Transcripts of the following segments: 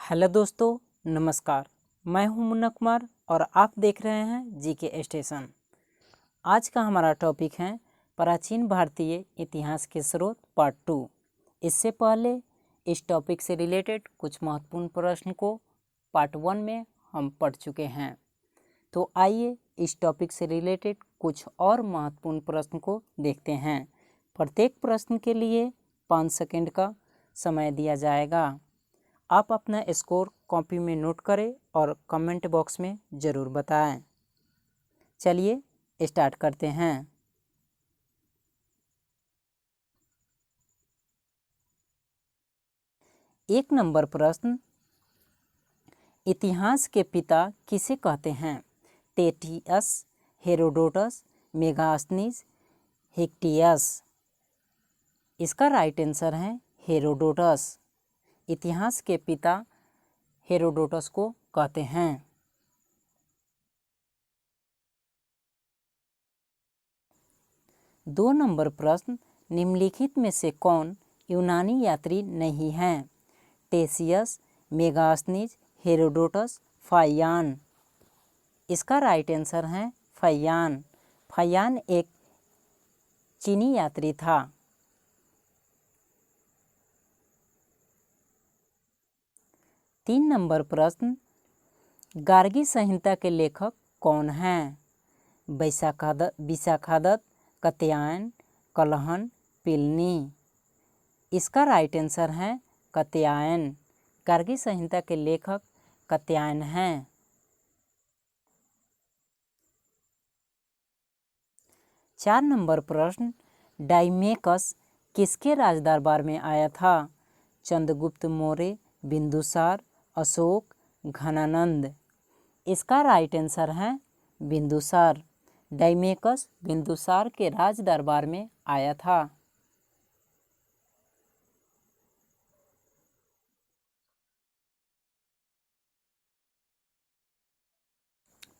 Hello दोस्तों, नमस्कार। मैं हूं मुन्ना कुमार और आप देख रहे हैं जीके स्टेशन। आज का हमारा टॉपिक है प्राचीन भारतीय इतिहास के स्रोत पार्ट 2। इससे पहले इस टॉपिक से रिलेटेड कुछ महत्वपूर्ण प्रश्न को पार्ट 1 में हम पढ़ चुके हैं। तो आइए इस टॉपिक से रिलेटेड कुछ और महत्वपूर्ण प्रश्न को देखते हैं। प्रत्येक प्रश्न के लिए 5 सेकंड का समय दिया जाएगा। आप अपना स्कोर कॉपी में नोट करें और कमेंट बॉक्स में ज़रूर बताएं। चलिए स्टार्ट करते हैं। एक नंबर प्रश्न, इतिहास के पिता किसे कहते हैं? टेटियस, हेरोडोटस, मेगास्थनीज, हिक्टियस। इसका राइट आंसर है हेरोडोटस। इतिहास के पिता हेरोडोटस को कहते हैं। दो नंबर प्रश्न, निम्नलिखित में से कौन यूनानी यात्री नहीं है? टेसियस, मेगास्थनीज, हेरोडोटस, फाइयान। इसका राइट आंसर है फाइयान। फाइयान एक चीनी यात्री था। तीन नंबर प्रश्न, गार्गी संहिता के लेखक कौन हैं? विशाखादत्त, कात्यायन, कलहन, प्लिनी। इसका राइट आंसर है कात्यायन। गार्गी संहिता के लेखक कात्यायन हैं। चार नंबर प्रश्न, डाइमेकस किसके राजदरबार में आया था? चंद्रगुप्त मौर्य, बिंदुसार, अशोक, घनानंद। इसका राइट आंसर है बिंदुसार। डाइमेकस बिंदुसार के राज दरबार में आया था।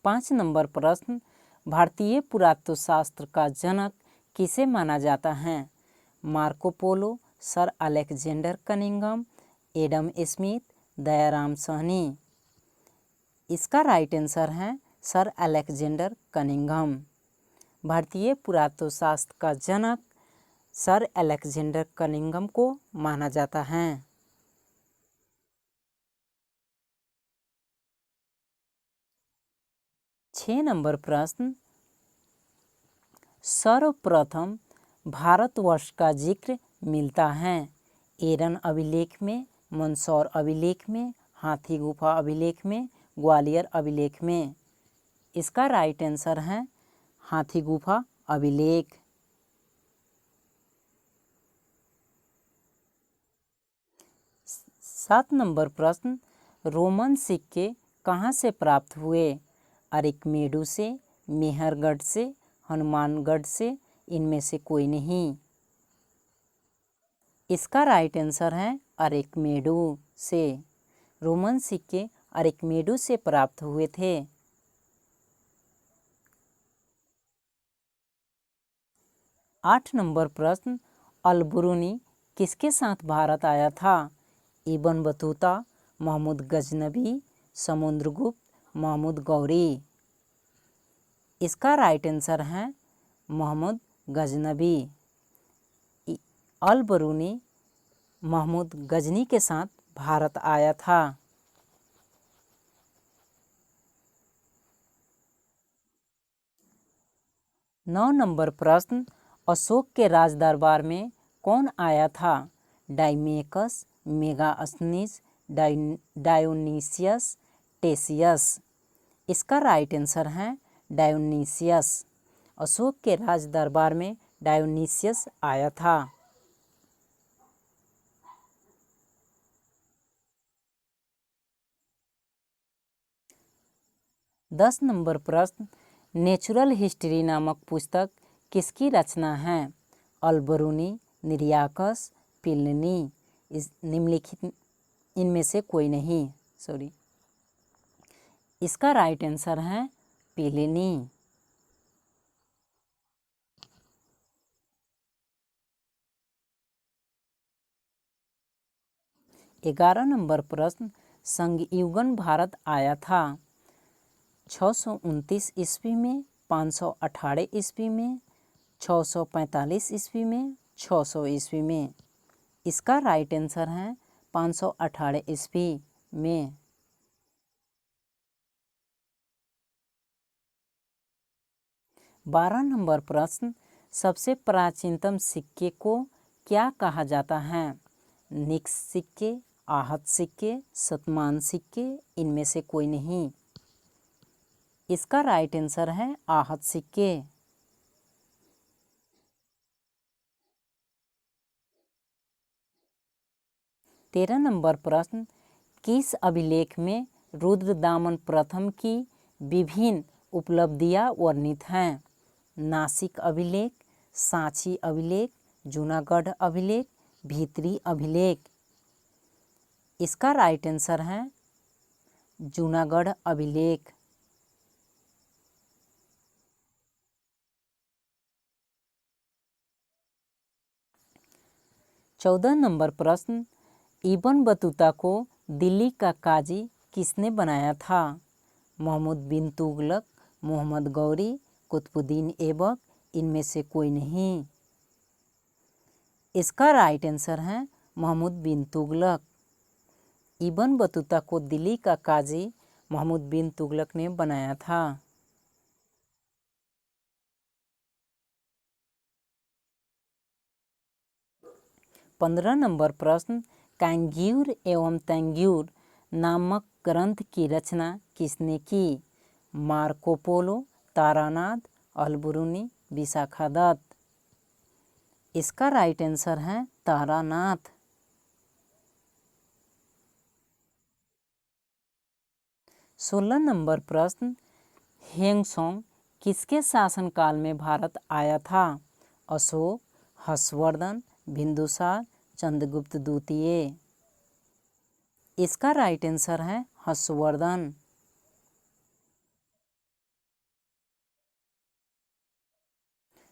पाँच नंबर प्रश्न, भारतीय पुरातत्व शास्त्र का जनक किसे माना जाता है? Marco Polo, sir Alexander Cunningham, Adam Smith, Dayaram Sahni. इसका राइट आंसर है सर अलेक्जेंडर कनिंघम। भारतीय पुरातत्व शास्त्र का जनक सर अलेक्जेंडर कनिंघम को माना जाता है। छः नंबर प्रश्न, सर्वप्रथम भारतवर्ष का जिक्र मिलता है? एरन अभिलेख में, मंदसौर अभिलेख में, हाथी गुफा अभिलेख में, ग्वालियर अभिलेख में। इसका राइट आंसर है हाथी गुफा अभिलेख। सात नंबर प्रश्न, रोमन सिक्के कहाँ से प्राप्त हुए? अरिकमेडु से, मेहरगढ़ से, हनुमानगढ़ से, इनमें से कोई नहीं। इसका राइट आंसर है अरिकमेडु से। रोमन सिक्के अरिकमेडु से प्राप्त हुए थे। आठ नंबर प्रश्न, अल-बुरूनी किसके साथ भारत आया था? Ibn Battuta, Mahmud Ghaznavi, Samudragupta, Mahmud Ghori. इसका राइट आंसर है महमूद गजनबी। अल-बरूनी महमूद गजनी के साथ भारत आया था। नौ नंबर प्रश्न, अशोक के राज दरबार में कौन आया था? डाइमेकस, मेगास्थनीज, डायोनीसियस, टेसियस। इसका राइट आंसर है डायोनीसियस। अशोक के राज दरबार में डायोनीसियस आया था। 10 नंबर प्रश्न, नेचुरल हिस्ट्री नामक पुस्तक किसकी रचना है? अल-बरूनी, निरियाकस, प्लिनी। इस निम्नलिखित इनमें से कोई नहीं। इसका राइट आंसर है प्लिनी। 11 नंबर प्रश्न, संयुगन भारत आया था? 629 ईस्वी में, 518 ईस्वी में, 645 ईस्वी में, 600 ईस्वी में। इसका राइट आंसर है 518 ईस्वी में। 12 नंबर प्रश्न, सबसे प्राचीनतम सिक्के को क्या कहा जाता है? निक्स सिक्के, आहत सिक्के, शतमान सिक्के, इनमें से कोई नहीं। इसका राइट आंसर है आहत सिक्के। 13 नंबर प्रश्न, किस अभिलेख में रुद्रदामन प्रथम की विभिन्न उपलब्धियां वर्णित हैं? नासिक अभिलेख, सांची अभिलेख, जूनागढ़ अभिलेख, भीतरी अभिलेख। इसका राइट आंसर है जूनागढ़ अभिलेख। 14 नंबर प्रश्न, इब्न बतूता को दिल्ली का काजी किसने बनाया था? मोहम्मद बिन तुगलक, मोहम्मद गौरी, कुतुबुद्दीन ऐबक, इनमें से कोई नहीं। इसका राइट आंसर है मोहम्मद बिन तुगलक। इब्न बतूता को दिल्ली का काजी मोहम्मद बिन तुगलक ने बनाया था। 15 नंबर प्रश्न, कैंग्यूर एवं तैंग्यूर नामक ग्रंथ की रचना किसने की? Marco Polo, Taranath, Alberuni, Vishakhadatta. इसका राइट आंसर है तारानाथ। 16 नंबर प्रश्न, हेंगसोंग किसके शासनकाल में भारत आया था? अशोक, हर्षवर्धन, बिंदुसार, चंद्रगुप्त द्वितीय। इसका राइट आंसर है हर्षवर्धन।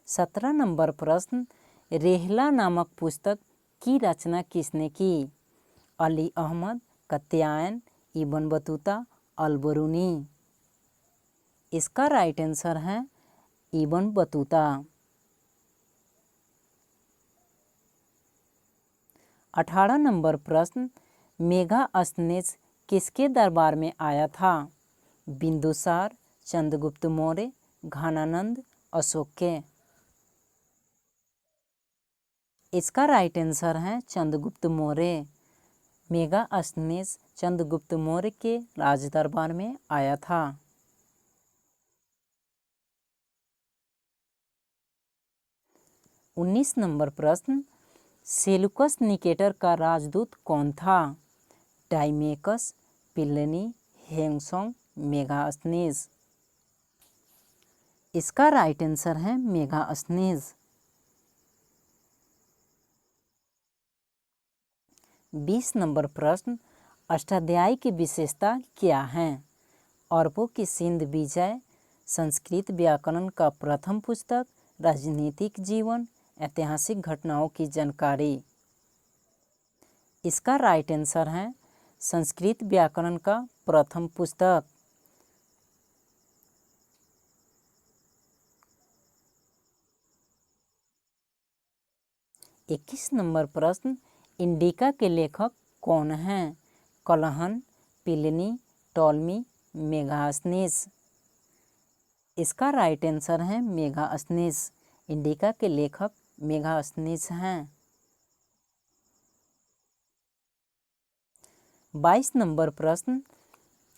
17 नंबर प्रश्न, रेहला नामक पुस्तक की रचना किसने की? Ali Ahmad, Katyayana, Ibn Battuta, Alberuni. इसका राइट आंसर है इब्न बतूता। 18 नंबर प्रश्न, मेगास्थनीज किसके दरबार में आया था? बिंदुसार, चंद्रगुप्त मौर्य, घनानंद, अशोक के। इसका राइट आंसर है चंद्रगुप्त मौर्य। मेगास्थनीज चंद्रगुप्त मौर्य के राज दरबार में आया था। 19 नंबर प्रश्न, सेलुकस निकेटर का राजदूत कौन था? डाइमेकस, पिलनी, हेंगसोंग, मेगास्थनीज। इसका राइट आंसर है मेगास्थनीज। 20 नंबर प्रश्न, अष्टाध्यायी की विशेषता क्या है? अरबों की सिंध विजय, संस्कृत व्याकरण का प्रथम पुस्तक, राजनीतिक जीवन, ऐतिहासिक घटनाओं की जानकारी। इसका राइट आंसर है संस्कृत व्याकरण का प्रथम पुस्तक। 21 नंबर प्रश्न, इंडिका के लेखक कौन हैं? कलहन, पिलनी, टॉलमी, मेगास्थनीज। इसका राइट आंसर है मेगास्थनीज। इंडिका के लेखक मेगास्थनीज हैं। 22 नंबर प्रश्न,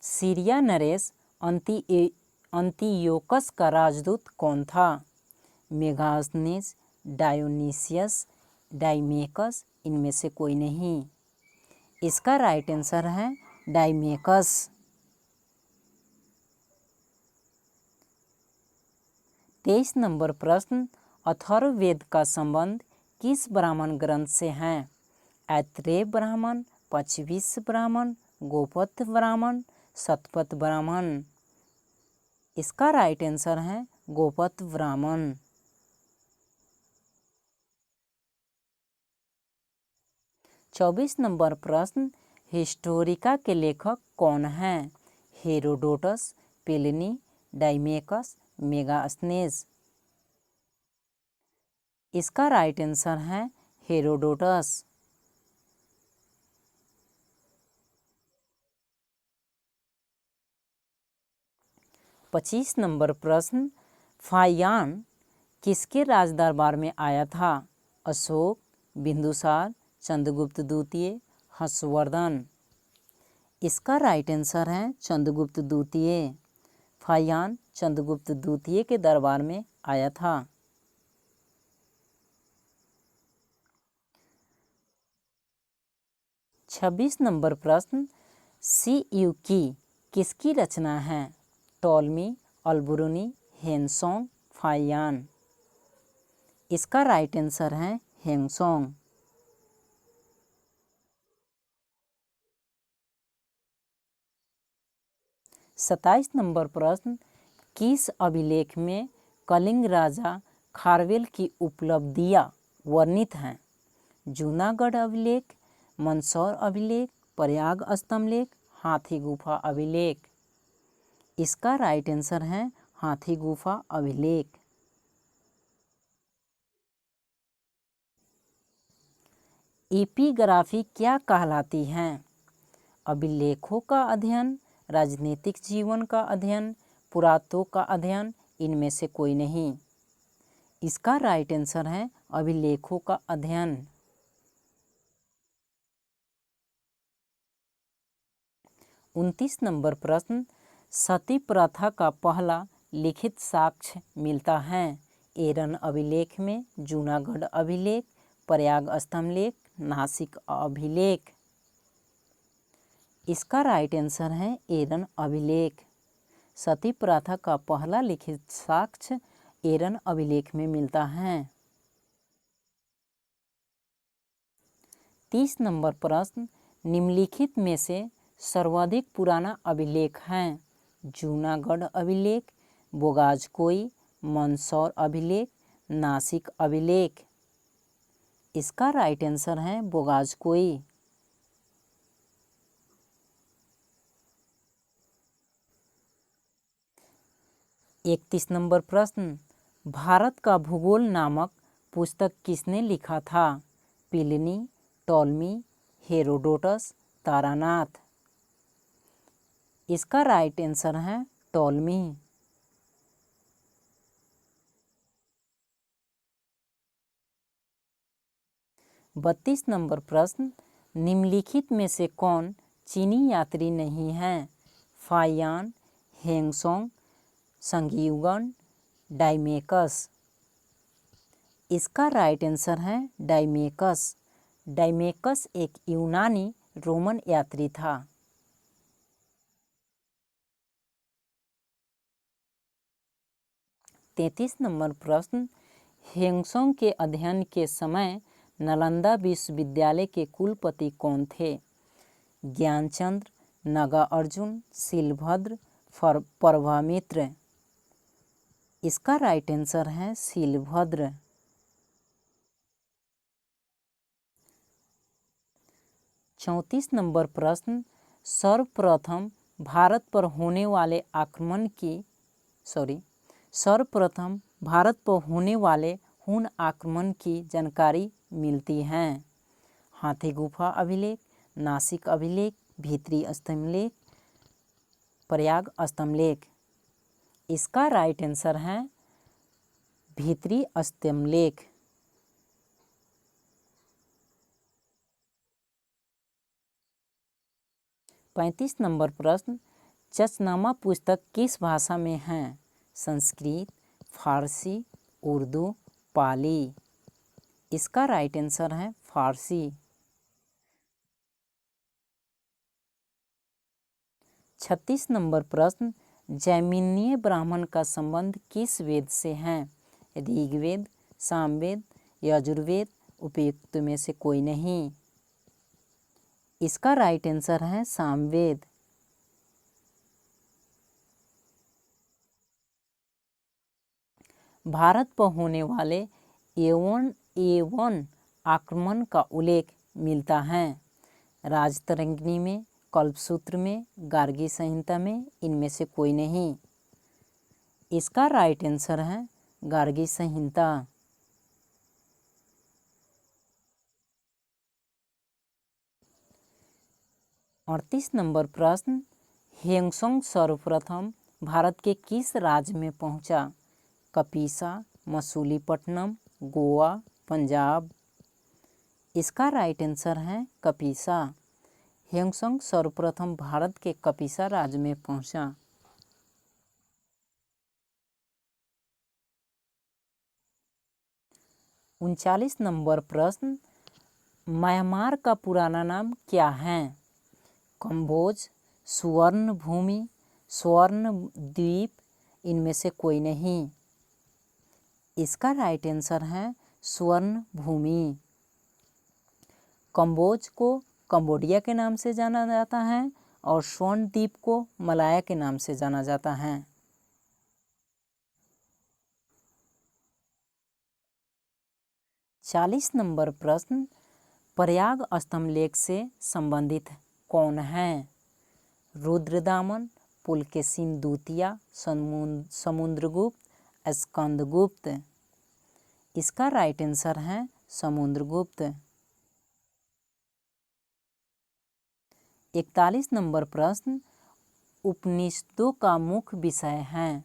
सीरिया नरेश अंतियोकस का राजदूत कौन था? मेगास्थनीज, डायोनिसियस, डाइमेकस, इनमें से कोई नहीं। इसका राइट आंसर है डाइमेकस। 23 नंबर प्रश्न, अथर्ववेद का संबंध किस ब्राह्मण ग्रंथ से है? ऐत्रेय ब्राह्मण, पचविस ब्राह्मण, गोपथ ब्राह्मण, शतपथ ब्राह्मण। इसका राइट आंसर है गोपथ ब्राह्मण। 24 नंबर प्रश्न, हिस्टोरिका के लेखक कौन हैं? Herodotus, Pliny, डाइमेकस, Megasthenes. इसका राइट आंसर है हेरोडोटस। पच्चीस नंबर प्रश्न, फाहियान किसके राज दरबार में आया था? अशोक, बिंदुसार, चंद्रगुप्त द्वितीय, हर्षवर्धन। इसका राइट आंसर है चंद्रगुप्त द्वितीय। फाहियान चंद्रगुप्त द्वितीय के दरबार में आया था। छब्बीस नंबर प्रश्न, सीयूकी किसकी रचना है? टॉलमी, अलबरूनी, हेनसोंग, फाहियान। इसका राइट आंसर है हेनसोंग। सत्ताईस नंबर प्रश्न, किस अभिलेख में कलिंग राजा खारवेल की उपलब्धियां वर्णित हैं? जूनागढ़ अभिलेख, मंदसौर अभिलेख, प्रयाग स्तंभलेख, हाथी गुफा अभिलेख। इसका राइट आंसर है हाथी गुफा अभिलेख। एपिग्राफी क्या कहलाती हैं? अभिलेखों का अध्ययन, राजनीतिक जीवन का अध्ययन, पुरातत्व का अध्ययन, इनमें से कोई नहीं। इसका राइट आंसर है अभिलेखों का अध्ययन। उनतीस नंबर प्रश्न, सती प्रथा का पहला लिखित साक्ष्य मिलता है? एरन अभिलेख में, जूनागढ़ अभिलेख, प्रयाग स्तंभलेख, नासिक अभिलेख। इसका राइट आंसर है एरन अभिलेख। सती प्रथा का पहला लिखित साक्ष्य एरन अभिलेख में मिलता है। 30 नंबर प्रश्न, निम्नलिखित में से सर्वाधिक पुराना अभिलेख है? जूनागढ़ अभिलेख, बोगाजकोई, मंदसौर अभिलेख, नासिक अभिलेख। इसका राइट आंसर है बोगाजकोई। इकतीस नंबर प्रश्न, भारत का भूगोल नामक पुस्तक किसने लिखा था? Pliny, Ptolemy, Herodotus, Taranath. इसका राइट आंसर है टॉलमी। बत्तीस नंबर प्रश्न, निम्नलिखित में से कौन चीनी यात्री नहीं है? फाहियान, हेंगसोंग, संगीवगन, डाइमेकस। इसका राइट आंसर है डाइमेकस। डाइमेकस एक यूनानी रोमन यात्री था। तैंतीस नंबर प्रश्न, हेंगसोंग के अध्ययन के समय नालंदा विश्वविद्यालय के कुलपति कौन थे? ज्ञानचंद्र, नागार्जुन, शीलभद्र, परभामित्र। इसका राइट आंसर है शीलभद्र। चौंतीस नंबर प्रश्न, सर्वप्रथम भारत पर होने वाले हुन आक्रमण की जानकारी मिलती है? हाथी गुफा अभिलेख, नासिक अभिलेख, भीतरी स्तंभलेख, प्रयाग स्तंभलेख। इसका राइट आंसर है भीतरी स्तंभलेख। पैंतीस नंबर प्रश्न, चचनामा पुस्तक किस भाषा में है? संस्कृत, फारसी, उर्दू, पाली। इसका राइट आंसर है फारसी। छत्तीस नंबर प्रश्न, जैमिनीय ब्राह्मण का संबंध किस वेद से है? ऋग्वेद, सामवेद, यजुर्वेद, उपयुक्त में से कोई नहीं। इसका राइट आंसर है सामवेद। भारत पर होने वाले एवन आक्रमण का उल्लेख मिलता है? राजतरंगिणी में, कल्पसूत्र में, गार्गी संहिता में, इनमें से कोई नहीं। इसका राइट आंसर है गार्गी संहिता। 38 नंबर प्रश्न, ह्योंगसांग सर्वप्रथम भारत के किस राज्य में पहुंचा? कपिसा, मसूलीपट्टनम, गोवा, पंजाब। इसका राइट आंसर है कपिसा। ह्योंगसांग सर्वप्रथम भारत के कपिसा राज्य में पहुंचा। 39 नंबर प्रश्न, म्यांमार का पुराना नाम क्या है? कंबोज, स्वर्ण भूमि, स्वर्ण द्वीप, इनमें से कोई नहीं। इसका राइट आंसर है स्वर्ण भूमि। कंबोज को कंबोडिया के नाम से जाना जाता है और स्वर्ण द्वीप को मलाया के नाम से जाना जाता है। 40 नंबर प्रश्न, प्रयाग स्तंभ लेख से संबंधित कौन है? रुद्रदामन, पुलकेशिन द्वितीय, समुद्रगुप्त, स्कंदगुप्त। इसका राइट आंसर है समुद्रगुप्त। 41 नंबर प्रश्न, उपनिषदों का मुख्य विषय है?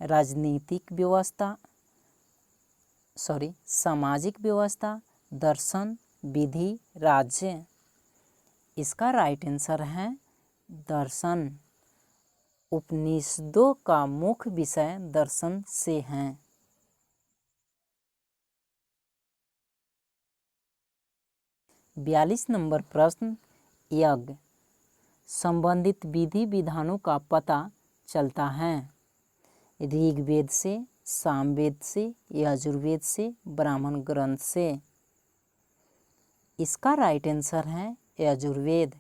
राजनीतिक व्यवस्था, सामाजिक व्यवस्था, दर्शन, विधि, राज्य। इसका राइट आंसर है दर्शन। उपनिषदों का मुख्य विषय दर्शन से है। 42 नंबर प्रश्न, यज्ञ संबंधित विधि विधानों का पता चलता है? ऋग्वेद से, सामवेद से, यजुर्वेद से, ब्राह्मण ग्रंथ से। इसका राइट आंसर है यजुर्वेद।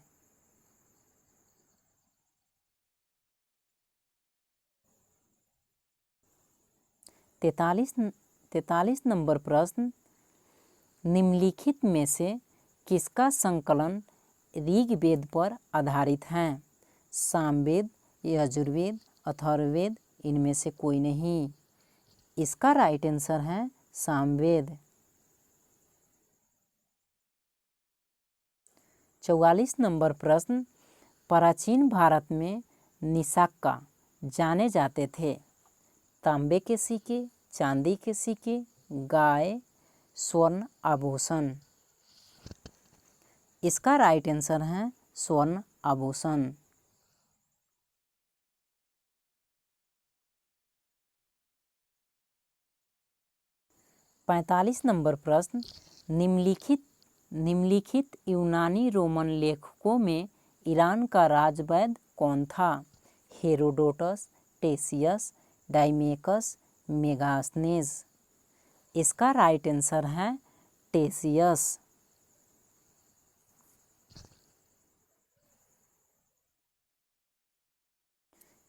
43 नंबर प्रश्न, निम्नलिखित में से किसका संकलन ऋग्वेद पर आधारित है? सामवेद, यजुर्वेद, अथर्ववेद, इनमें से कोई नहीं। इसका राइट आंसर है सामवेद। 44 नंबर प्रश्न, प्राचीन भारत में निशाक्का जाने जाते थे? तांबे के सिक्के, चांदी के सिक्के, गाय, स्वर्ण आभूषण। इसका राइट आंसर है स्वर्ण आभूषण। 45 नंबर प्रश्न, निम्नलिखित यूनानी रोमन लेखकों में ईरान का राजवैद्य कौन था? Herodotus, टेसियस, डाइमेकस, Megasthenes. इसका राइट आंसर है टेसियस।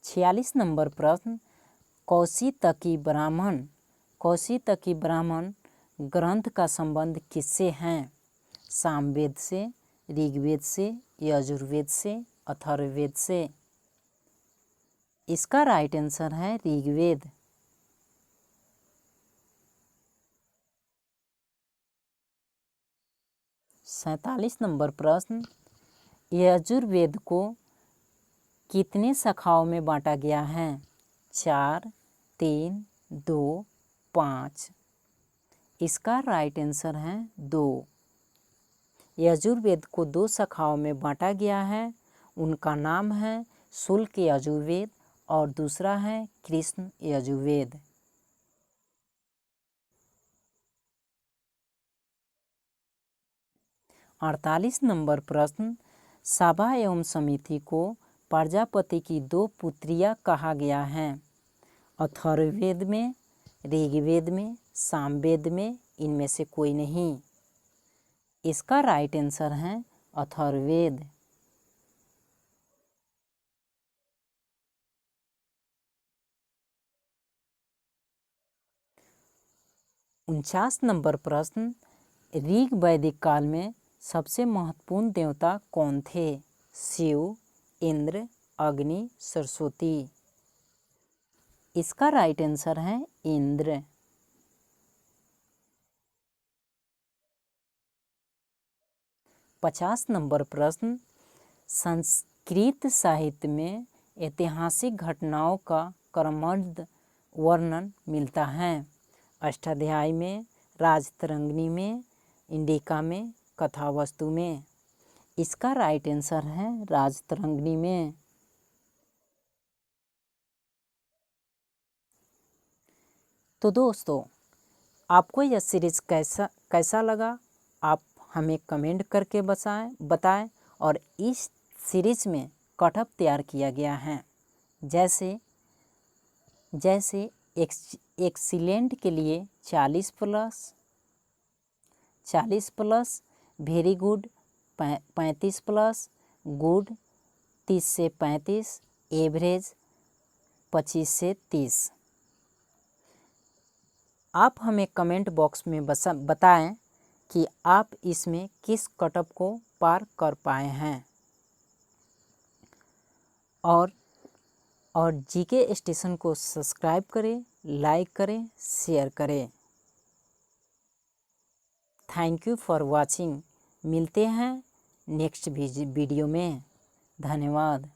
46 नंबर प्रश्न, कौशितकी ब्राह्मण ग्रंथ का संबंध किससे है? सामवेद से, ऋग्वेद से, यजुर्वेद से, अथर्ववेद से। इसका राइट आंसर है ऋग्वेद। 47 नंबर प्रश्न, यजुर्वेद को कितने शाखाओं में बांटा गया है? 4, 3, 2, 5। इसका राइट आंसर है 2। यजुर्वेद को 2 शाखाओं में बांटा गया है। उनका नाम है शुल्क यजुर्वेद और दूसरा है कृष्ण यजुर्वेद। 48 नंबर प्रश्न, सभा एवं समिति को प्रजापति की 2 पुत्रियां कहा गया है? अथर्ववेद में, ऋग्वेद में, सामवेद में, इनमें से कोई नहीं। इसका राइट आंसर है अथर्ववेद। 49 नंबर प्रश्न, ऋग वैदिक काल में सबसे महत्वपूर्ण देवता कौन थे? शिव, इंद्र, अग्नि, सरस्वती। इसका राइट आंसर है इंद्र। पचास नंबर प्रश्न, संस्कृत साहित्य में ऐतिहासिक घटनाओं का क्रमबद्ध वर्णन मिलता है। अष्टाध्यायी में, राजतरंगिणी में, इंडिका में, कथावस्तु में। इसका राइट आंसर है राजतरंगिणी में। तो दोस्तों, आपको यह सीरीज कैसा लगा आप हमें कमेंट करके बताएं। और इस सीरीज में कटअप तैयार किया गया है, जैसे एक्सीलेंट के लिए 40 plus, very good 35 plus, good 30 से 35, एवरेज 25 से 30। आप हमें कमेंट बॉक्स में बताएं कि आप इसमें किस कटअप को पार कर पाए हैं। और जीके स्टेशन को सब्सक्राइब करें, लाइक करें, शेयर करें। Thank you for watching. मिलते हैं नेक्स्ट वीडियो में। धन्यवाद।